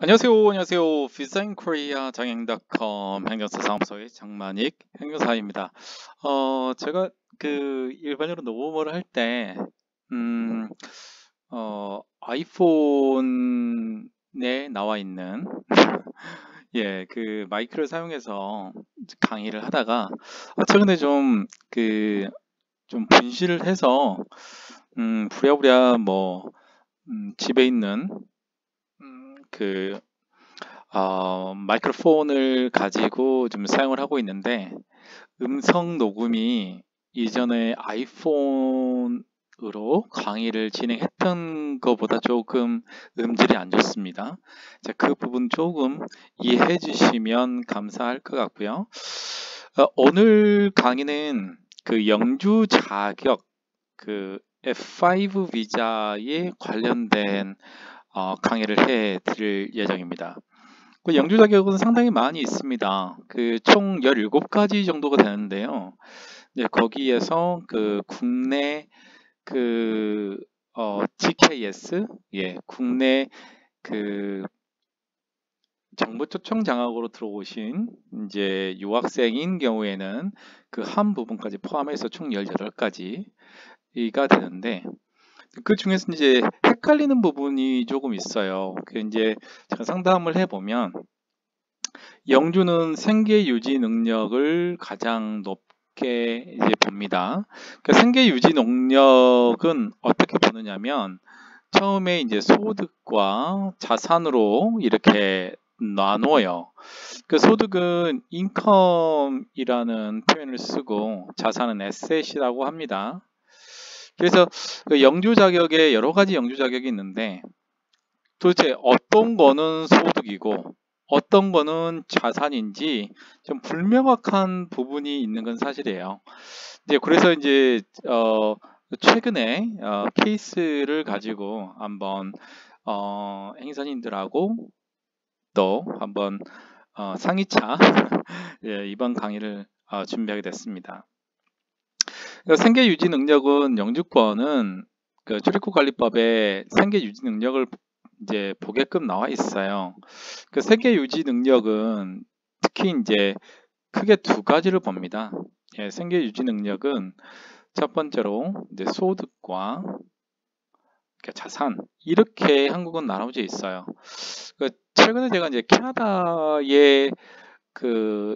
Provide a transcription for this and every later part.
안녕하세요. 비자인코리아 장행닷컴 행정사 사무소의 장만익 행정사입니다. 제가 일반적으로 녹음을 할 때, 음, 아이폰에 나와 있는, 그 마이크를 사용해서 강의를 하다가, 최근에 좀 분실을 해서, 부랴부랴 집에 있는, 음, 그, 마이크로폰을 가지고 좀 사용을 하고 있는데 음성 녹음이 이전에 아이폰으로 강의를 진행했던 것보다 조금 음질이 안 좋습니다. 자, 그 부분 조금 이해해 주시면 감사할 것 같고요. 오늘 강의는 그 영주 자격 F5 비자에 관련된 강의를 해 드릴 예정입니다. 그 영주 자격은 상당히 많이 있습니다. 총 17가지 정도가 되는데요. 거기에서 국내 GKS, 국내 그 정부 초청 장학으로 들어오신 이제 유학생인 경우에는 그 한 부분까지 포함해서 총 18가지가 되는데 그 중에서 이제 헷갈리는 부분이 조금 있어요. 이제 제가 상담을 해보면 영주는 생계 유지 능력을 가장 높게 이제 봅니다. 생계 유지 능력은 어떻게 보느냐면 처음에 이제 소득과 자산으로 이렇게 나눠요. 소득은 인컴이라는 표현을 쓰고 자산은 에셋이라고 합니다. 그래서 영주 자격에 여러 가지 영주 자격이 있는데 도대체 어떤 거는 소득이고 어떤 거는 자산인지 좀 불명확한 부분이 있는 건 사실이에요. 그래서 최근에 케이스를 가지고 한번 행사님들하고 또 한번 상위차 이번 강의를 준비하게 됐습니다. 생계 유지 능력은 영주권은 출입국 관리법에 생계 유지 능력을 이제 보게끔 나와 있어요. 생계 유지 능력은 특히 이제 크게 두 가지를 봅니다. 생계 유지 능력은 첫 번째로 이제 소득과 자산 이렇게 한국은 나눠져 있어요. 최근에 제가 이제 캐나다의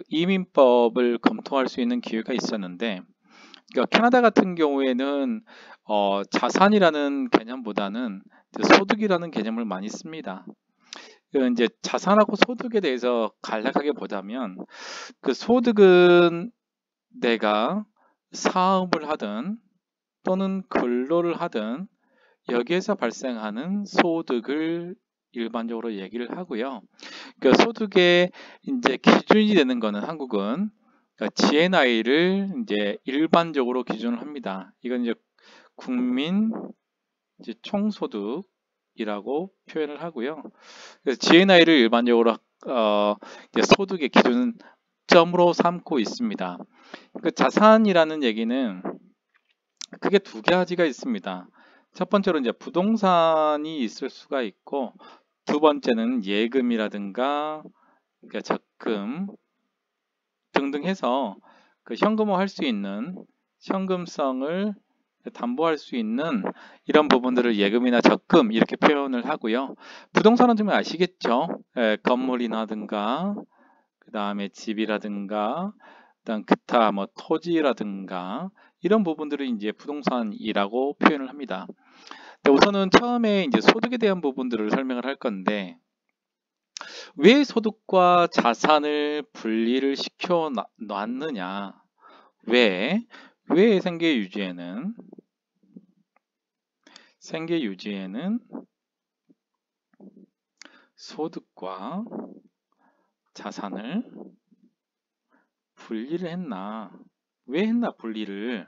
이민법을 검토할 수 있는 기회가 있었는데 캐나다 같은 경우에는 자산이라는 개념보다는 소득이라는 개념을 많이 씁니다. 이제 자산하고 소득에 대해서 간략하게 보자면 소득은 내가 사업을 하든 또는 근로를 하든 여기에서 발생하는 소득을 일반적으로 얘기를 하고요. 소득의 이제 기준이 되는 거는 한국은 GNI를 이제 일반적으로 기준을 합니다. 이건 이제 국민 이제 총소득이라고 표현을 하고요. 그래서 GNI를 일반적으로 소득의 기준점으로 삼고 있습니다. 자산이라는 얘기는 크게 두 가지가 있습니다. 첫 번째로 이제 부동산이 있을 수가 있고 두 번째는 예금이라든가 적금 등등 해서 현금화할 수 있는 현금성을 담보할 수 있는 이런 부분들을 예금이나 적금 이렇게 표현을 하고요. 부동산은 좀 아시겠죠? 건물이라든가 그 다음에 집이라든가 그다음 기타 토지라든가 이런 부분들을 이제 부동산이라고 표현을 합니다. 우선은 처음에 이제 소득에 대한 부분들을 설명을 할 건데 왜 소득과 자산을 분리를 시켜 놨느냐? 왜 생계 유지에는 소득과 자산을 분리를 했나? 왜 했나 분리를?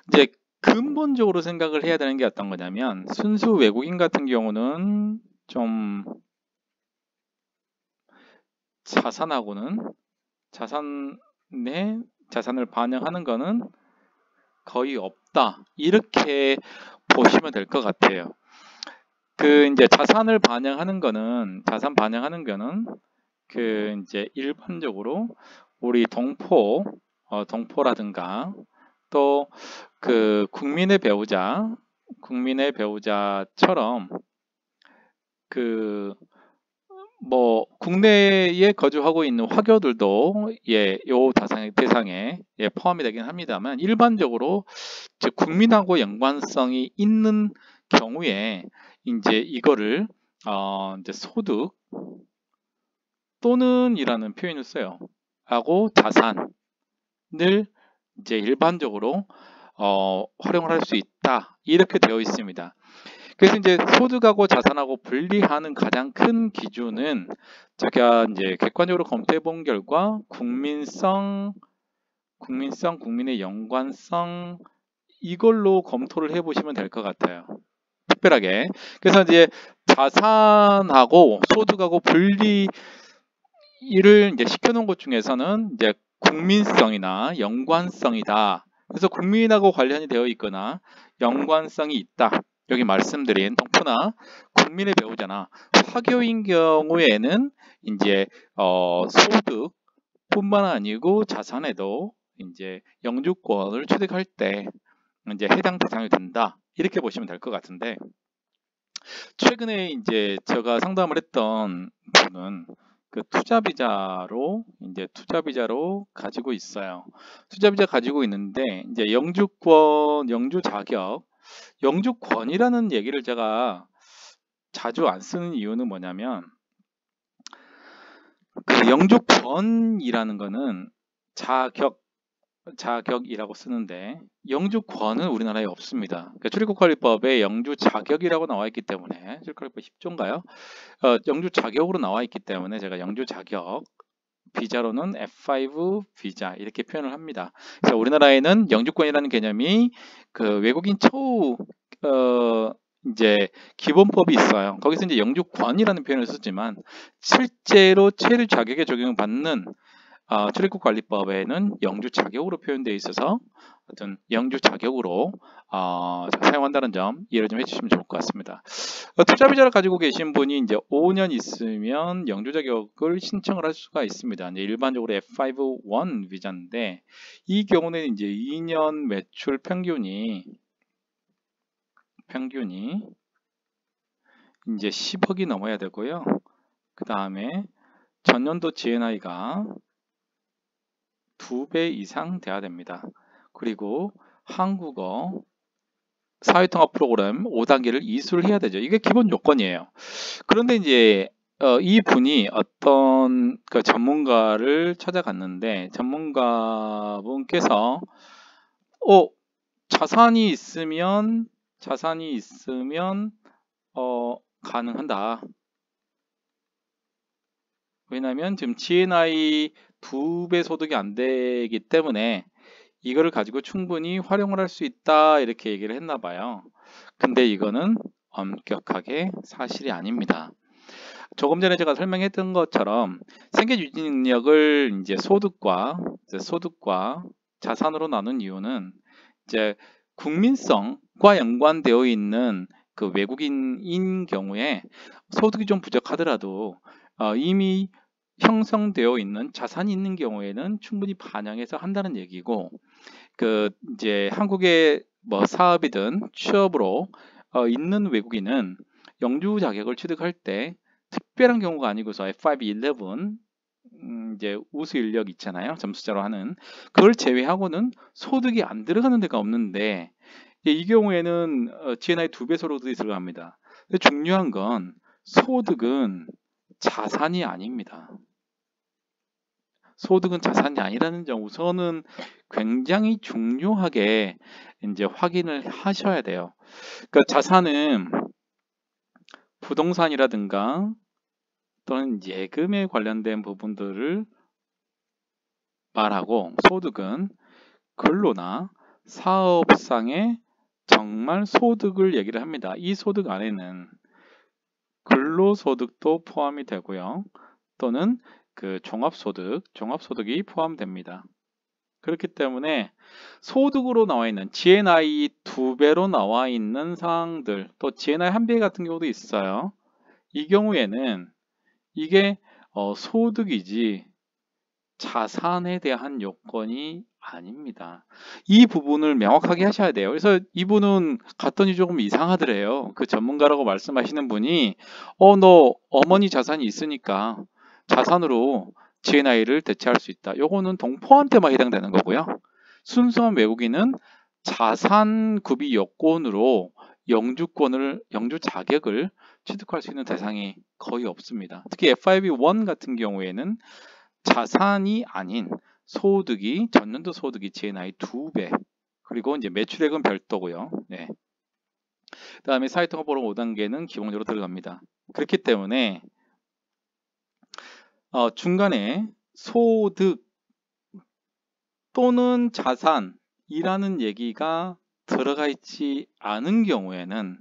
이제 근본적으로 생각을 해야 되는 게 어떤 거냐면 순수 외국인 같은 경우는 좀 자산을 반영하는 거는 거의 없다 이렇게 보시면 될 것 같아요. 그 이제 자산을 반영하는 거는 자산 반영하는 거는 그 이제 일반적으로 우리 동포라든가 또 그 국민의 배우자처럼 그 뭐 국내에 거주하고 있는 화교들도 요 대상에 포함이 되긴 합니다만 일반적으로 즉 국민하고 연관성이 있는 경우에 이제 이거를 이제 소득 또는 이라는 표현을 써요. 하고 자산을 이제 일반적으로 활용을 할 수 있다 이렇게 되어 있습니다. 그래서 이제 소득하고 자산하고 분리하는 가장 큰 기준은 제가 이제 객관적으로 검토해 본 결과 국민성, 국민의 연관성 이걸로 검토를 해 보시면 될 것 같아요. 특별하게. 그래서 이제 자산하고 소득하고 분리를 이제 시켜놓은 것 중에서는 이제 국민성이나 연관성이다. 그래서 국민하고 관련이 되어 있거나 연관성이 있다. 여기 말씀드린 동포나 국민의 배우자나 화교인 경우에는 이제 소득뿐만 아니고 자산에도 이제 영주권을 취득할 때 이제 해당 대상이 된다. 이렇게 보시면 될 것 같은데 최근에 이제 제가 상담을 했던 분은 그 투자비자로 가지고 있어요. 투자비자 가지고 있는데 이제 영주권, 영주 자격, 영주권이라는 얘기를 제가 자주 안 쓰는 이유는 뭐냐면 그 영주권이라는 거는 자격이라고 쓰는데 영주권은 우리나라에 없습니다. 그러니까 출입국관리법에 영주 자격이라고 나와 있기 때문에 출입국관리법 10조인가요? 영주 자격으로 나와 있기 때문에 제가 영주 자격 비자로는 F5 비자 이렇게 표현을 합니다. 그래서 우리나라에는 영주권이라는 개념이 그 외국인 처우 이제 기본법이 있어요. 거기서 이제 영주권이라는 표현을 쓰지만 실제로 체류 자격에 적용받는 출입국관리법에는 영주 자격으로 표현되어 있어서 어떤 영주 자격으로 사용한다는 점 이해를 좀 해주시면 좋을 것 같습니다. 투자비자를 가지고 계신 분이 이제 5년 있으면 영주 자격을 신청을 할 수가 있습니다. 이제 일반적으로 F5-1 비자인데 이 경우는 이제 2년 매출 평균이 이제 10억이 넘어야 되고요. 그 다음에 전년도 GNI가 2배 이상 돼야 됩니다. 그리고 한국어 사회통합 프로그램 5단계를 이수를 해야 되죠. 이게 기본 요건이에요. 그런데 이제 이 분이 어떤 그 전문가를 찾아갔는데 전문가분께서 자산이 있으면 가능한다. 왜냐하면 지금 GNI 2배 소득이 안 되기 때문에 이거를 가지고 충분히 활용을 할 수 있다 이렇게 얘기를 했나 봐요. 근데 이거는 엄격하게 사실이 아닙니다. 조금 전에 제가 설명했던 것처럼 생계 유지 능력을 이제 소득과 자산으로 나눈 이유는 이제 국민성과 연관되어 있는 그 외국인인 경우에 소득이 좀 부족하더라도 이미 형성되어 있는 자산이 있는 경우에는 충분히 반영해서 한다는 얘기고 그 이제 한국의 뭐 사업이든 취업으로 있는 외국인은 영주 자격을 취득할 때 특별한 경우가 아니고서 F5-11 이제 우수 인력 있잖아요. 점수자로 하는 그걸 제외하고는 소득이 안 들어가는 데가 없는데 이 경우에는 GNI 2배 소득이 들어갑니다. 근데 중요한 건 소득은 자산이 아닙니다. 소득은 자산이 아니라는 점 우선은 굉장히 중요하게 이제 확인을 하셔야 돼요. 그러니까 자산은 부동산이라든가 또는 예금에 관련된 부분들을 말하고 소득은 근로나 사업상의 정말 소득을 얘기를 합니다. 이 소득 안에는 근로소득도 포함이 되고요. 또는 그 종합소득이 포함됩니다. 그렇기 때문에 소득으로 나와 있는 GNI 2배로 나와 있는 상황들, 또 GNI 1배 같은 경우도 있어요. 이 경우에는 이게 소득이지 자산에 대한 요건이 아닙니다. 이 부분을 명확하게 하셔야 돼요. 그래서 이분은 갔더니 조금 이상하더래요. 그 전문가라고 말씀하시는 분이 너 어머니 자산이 있으니까 자산으로 GNI를 대체할 수 있다. 요거는 동포한테만 해당되는 거고요. 순수한 외국인은 자산 구비 요건으로 영주 자격을 취득할 수 있는 대상이 거의 없습니다. 특히 FIB1 같은 경우에는 자산이 아닌 소득이 전년도 소득이 GNI 2배, 그리고 이제 매출액은 별도고요. 네. 그다음에 사회통합보험 5단계는 기본적으로 들어갑니다. 그렇기 때문에 중간에 소득 또는 자산이라는 얘기가 들어가 있지 않은 경우에는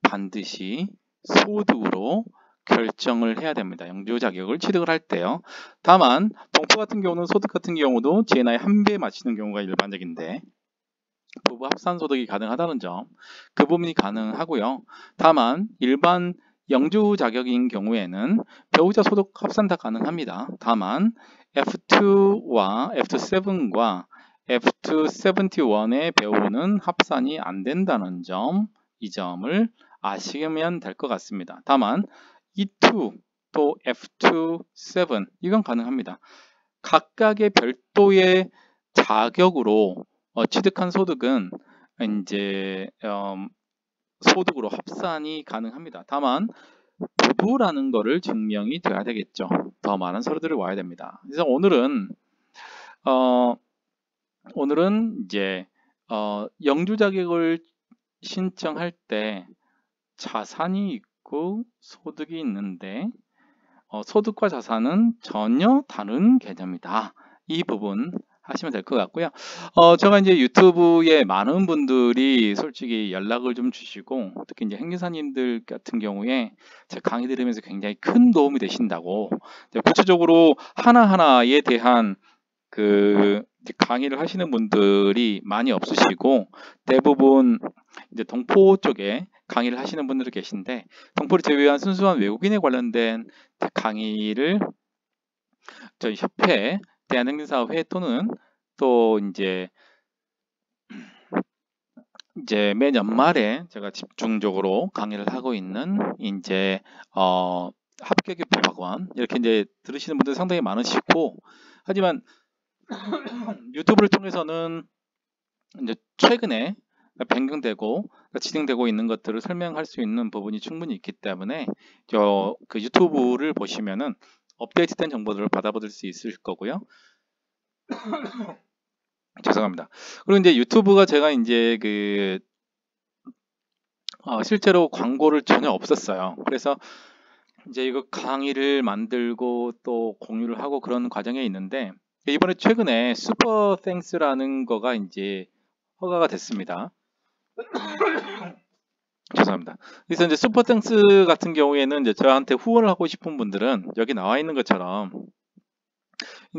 반드시 소득으로 결정을 해야 됩니다. 영주 자격을 취득을 할 때요. 다만 동포 같은 경우는 소득 같은 경우도 GNI 1배 맞추는 경우가 일반적인데 부부 합산 소득이 가능하다는 점, 그 부분이 가능하고요. 다만 일반 영주 자격인 경우에는 배우자 소득 합산 다 가능합니다. 다만 F2와 F7과 F271의 배우는 합산이 안 된다는 점, 이 점을 아시면 될 것 같습니다. 다만 E2 또 F2, 7 이건 가능합니다. 각각의 별도의 자격으로 취득한 소득은 이제 소득으로 합산이 가능합니다. 다만 부부라는 거를 증명이 돼야 되겠죠. 더 많은 서류들이 와야 됩니다. 그래서 오늘은 이제 영주 자격을 신청할 때 자산이 있고 소득이 있는데 소득과 자산은 전혀 다른 개념이다. 이 부분 하시면 될 것 같고요. 제가 이제 유튜브에 많은 분들이 솔직히 연락을 좀 주시고, 특히 이제 행사님들 같은 경우에 제 강의 들으면서 굉장히 큰 도움이 되신다고, 구체적으로 하나하나에 대한 그 강의를 하시는 분들이 많이 없으시고, 대부분 이제 동포 쪽에 강의를 하시는 분들이 계신데, 동포를 제외한 순수한 외국인에 관련된 강의를 저희 협회, 대한행사회 또는 또 이제 매 연말에 제가 집중적으로 강의를 하고 있는 이제 합격의 법학원, 이렇게 이제 들으시는 분들 상당히 많으시고, 하지만 유튜브를 통해서는 이제 최근에 변경되고 진행되고 있는 것들을 설명할 수 있는 부분이 충분히 있기 때문에 그 유튜브를 보시면은 업데이트된 정보들을 받아보실 수 있을 거고요. 죄송합니다. 그리고 이제 유튜브가 제가 이제 실제로 광고를 전혀 없었어요. 그래서 이제 이거 강의를 만들고 또 공유를 하고 그런 과정에 있는데, 이번에 최근에 슈퍼 땡스라는 거가 이제 허가가 됐습니다. 죄송합니다. 그래서 이제 슈퍼 땡스 같은 경우에는 이제 저한테 후원을 하고 싶은 분들은 여기 나와 있는 것처럼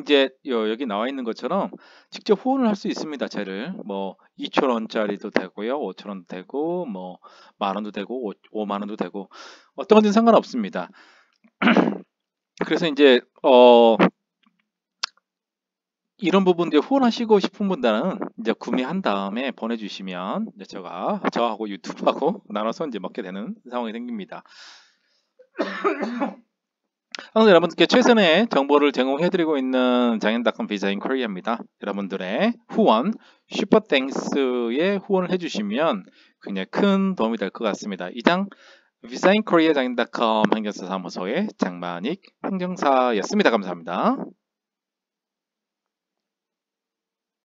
이제 여기 나와 있는 것처럼 직접 후원을 할 수 있습니다. 쟤를 뭐 2,000원짜리도 되고요, 5,000원도 되고, 뭐 10,000원도 되고, 50,000원도 되고, 어떤 건지 상관없습니다. 그래서 이제 이런 부분들 후원하시고 싶은 분들은 이제 구매한 다음에 보내주시면 이제 저하고 유튜브하고 나눠서 이제 먹게 되는 상황이 생깁니다. 항상 여러분들께 최선의 정보를 제공해드리고 있는 장현닷컴 비자인 코리아입니다. 여러분들의 후원, 슈퍼땡스에 후원을 해주시면 굉장히 큰 도움이 될 것 같습니다. 이상 비자인 코리아 장현닷컴 행정사 사무소의 장만익 행정사였습니다. 감사합니다.